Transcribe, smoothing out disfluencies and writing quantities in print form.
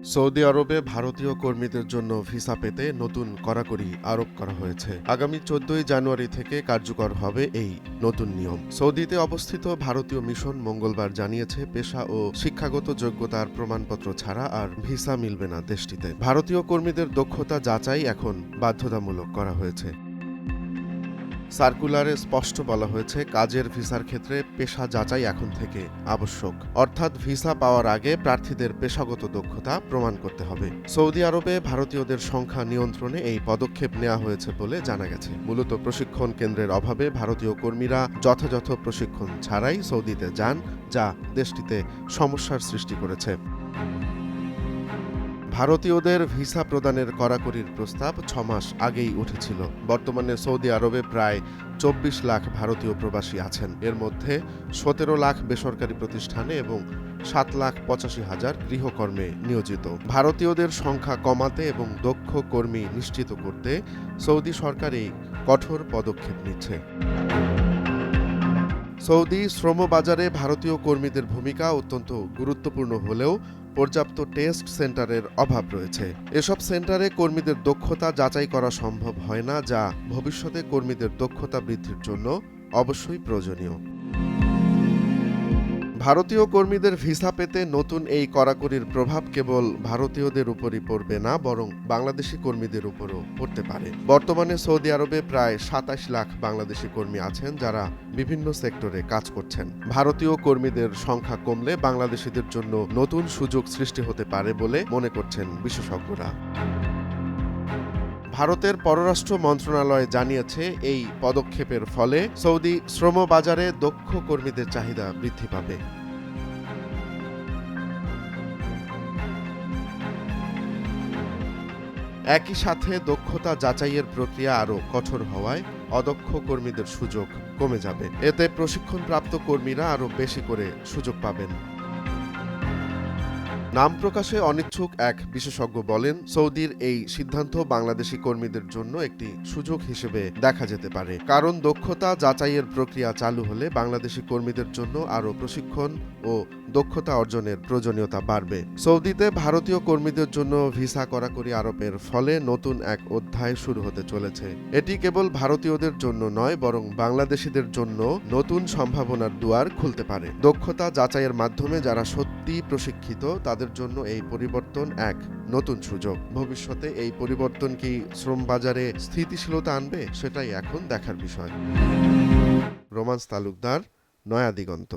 Saudi আরবে ভারতীয় কর্মীদের জন্য ভিসা পেতে নতুন কড়াকড়ি আরোপ করা হয়েছে। আগামী 14ই জানুয়ারি থেকে কার্যকর হবে এই নতুন নিয়ম। সৌদিতে অবস্থিত ভারতীয় মিশন মঙ্গলবার জানিয়েছে, পেশা ও শিক্ষাগত যোগ্যতার প্রমাণপত্র ছাড়া আর ভিসা মিলবে না দেশটিতে। ভারতীয় কর্মীদের দক্ষতা যাচাই এখন বাধ্যতামূলক করা হয়েছে। সার্কুলারে স্পষ্ট বলা হয়েছে, কাজের ভিসার ক্ষেত্রে পেশা যাচাই এখন থেকে আবশ্যক। অর্থাৎ ভিসা পাওয়ার আগে প্রার্থীদের পেশাগত দক্ষতা প্রমাণ করতে হবে। সৌদি আরবে ভারতীয়দের সংখ্যা নিয়ন্ত্রণে এই পদক্ষেপ নেওয়া হয়েছে বলে জানা গেছে। মূলত প্রশিক্ষণ কেন্দ্রের অভাবে ভারতীয় কর্মীরা যথাযথ প্রশিক্ষণ ছাড়াই সৌদিতে যান, যা দেশটিতে সমস্যার সৃষ্টি করেছে। ভারতীয়দের ভিসা প্রদানের কড়াকড়ির প্রস্তাব ৬ মাস আগেই উঠেছিল। বর্তমানে সৌদি আরবে প্রায় ২৪ লাখ ভারতীয় প্রবাসী আছেন। এর মধ্যে ১৭ লাখ বেসরকারি প্রতিষ্ঠানে এবং ৭,৮৫,০০০ গৃহকর্মে নিয়োজিত। ভারতীয়দের সংখ্যা কমাতে এবং দক্ষ কর্মী নিশ্চিত করতে সৌদি সরকার এই কঠোর পদক্ষেপ নিচ্ছে। সৌদি শ্রমবাজারে ভারতীয় কর্মীদের ভূমিকা অত্যন্ত গুরুত্বপূর্ণ হলেও পর্যাপ্ত টেস্ট সেন্টারের অভাব রয়েছে। এসব সেন্টারে কর্মীদের দক্ষতা যাচাই করা সম্ভব হয় না, যা ভবিষ্যতে কর্মীদের দক্ষতা বৃদ্ধির জন্য অবশ্যই প্রয়োজনীয়। ভারতীয় কর্মীদের ভিসা পেতে নতুন এই কড়াকড়ির প্রভাব কেবল ভারতীয়দের উপরই পড়বে না, বরং বাংলাদেশি কর্মীদের উপরও পড়তে পারে। বর্তমানে সৌদি আরবে প্রায় ২৭ লাখ বাংলাদেশি কর্মী আছেন, যারা বিভিন্ন সেক্টরে কাজ করছেন। ভারতীয় কর্মীদের সংখ্যা কমলে বাংলাদেশিদের জন্য নতুন সুযোগ সৃষ্টি হতে পারে বলে মনে করছেন বিশেষজ্ঞরা। ভারতের পররাষ্ট্র মন্ত্রণালয় জানিয়েছে, এই পদক্ষেপের ফলে সৌদি শ্রমবাজারে দক্ষ কর্মীদের চাহিদা বৃদ্ধি পাবে। একই সাথে দক্ষতা যাচাইয়ের প্রক্রিয়া আরও কঠোর হওয়ায় অদক্ষ কর্মীদের সুযোগ কমে যাবে। এতে প্রশিক্ষণপ্রাপ্ত কর্মীরা আরও বেশি করে সুযোগ পাবেন। নাম প্রকাশে অনিচ্ছুক এক বিশেষজ্ঞ বলেন, সৌদির এই সিদ্ধান্ত বাংলাদেশি কর্মীদের জন্য একটি সুযোগ হিসেবে দেখা যেতে পারে। কারণ দক্ষতা যাচাইয়ের প্রক্রিয়া চালু হলে বাংলাদেশি কর্মীদের জন্য আরও প্রশিক্ষণ ও দক্ষতা অর্জনের প্রয়োজনীয়তা বাড়বে। সৌদিতে ভারতীয় কর্মীদের জন্য ভিসা কড়াকড়ি আরোপের ফলে নতুন এক অধ্যায় শুরু হতে চলেছে। এটি কেবল ভারতীয়দের জন্য নয়, বরং বাংলাদেশিদের জন্য নতুন সম্ভাবনার দুয়ার খুলতে পারে। দক্ষতা যাচাইয়ের মাধ্যমে যারা সত্যি প্রশিক্ষিত তাদের জন্য এই পরিবর্তন এক নতুন সুযোগ। ভবিষ্যতে এই পরিবর্তন কি শ্রম বাজারে স্থিতিশীলতা আনবে, সেটাই এখন দেখার বিষয়। রোমান্স তালুকদার, নয়া দিগন্ত।